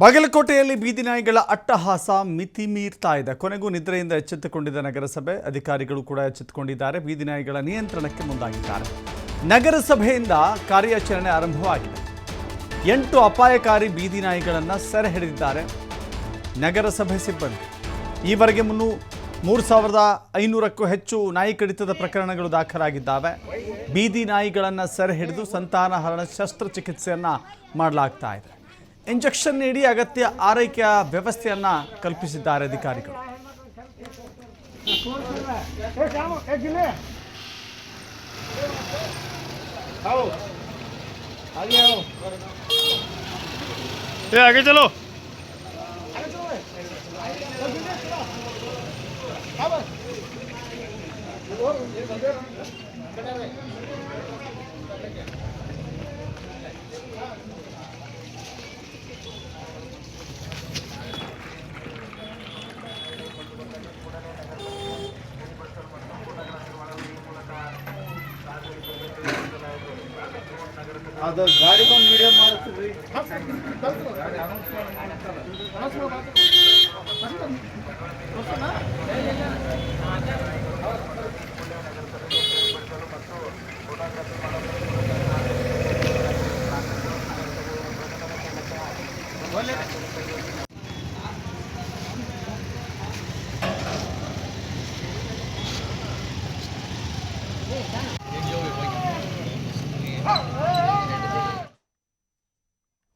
ಬಾಗಲಕೋಟೆಯಲ್ಲಿ ಬೀದಿ ನಾಯಿಗಳ ಅಟ್ಟಹಾಸ ಮಿತಿ ಮೀರ್ತಾ ಇದೆ. ಕೊನೆಗೂ ನಿದ್ರೆಯಿಂದ ಎಚ್ಚೆತ್ತುಕೊಂಡಿದ್ದ ನಗರಸಭೆ ಅಧಿಕಾರಿಗಳು ಕೂಡ ಎಚ್ಚೆತ್ತುಕೊಂಡಿದ್ದಾರೆ. ಬೀದಿ ನಾಯಿಗಳ ನಿಯಂತ್ರಣಕ್ಕೆ ಮುಂದಾಗಿದ್ದಾರೆ. ನಗರಸಭೆಯಿಂದ ಕಾರ್ಯಾಚರಣೆ ಆರಂಭವಾಗಿದೆ. 8 ಅಪಾಯಕಾರಿ ಬೀದಿ ನಾಯಿಗಳನ್ನು ಸೆರೆ ಹಿಡಿದಿದ್ದಾರೆ ನಗರಸಭೆ ಸಿಬ್ಬಂದಿ. ಈವರೆಗೆ 3,500ಕ್ಕೂ ಹೆಚ್ಚು ನಾಯಿ ಕಡಿತದ ಪ್ರಕರಣಗಳು ದಾಖಲಾಗಿದ್ದಾವೆ. ಬೀದಿ ನಾಯಿಗಳನ್ನು ಸೆರೆ ಹಿಡಿದು ಸಂತಾನಹರಣ ಶಸ್ತ್ರಚಿಕಿತ್ಸೆಯನ್ನು ಮಾಡಲಾಗ್ತಾ ಇದೆ. ಇಂಜೆಕ್ಷನ್ ನೀಡಿ ಅಗತ್ಯ ಆರೈಕೆಯ ವ್ಯವಸ್ಥೆಯನ್ನು ಕಲ್ಪಿಸಿದ್ದಾರೆ ಅಧಿಕಾರಿಗಳು. आगे चलो। ಅದು ಗಾಡಿಗೊಂದು ವಿಡಿಯೋ ಮಾಡ್ತೀವಿ.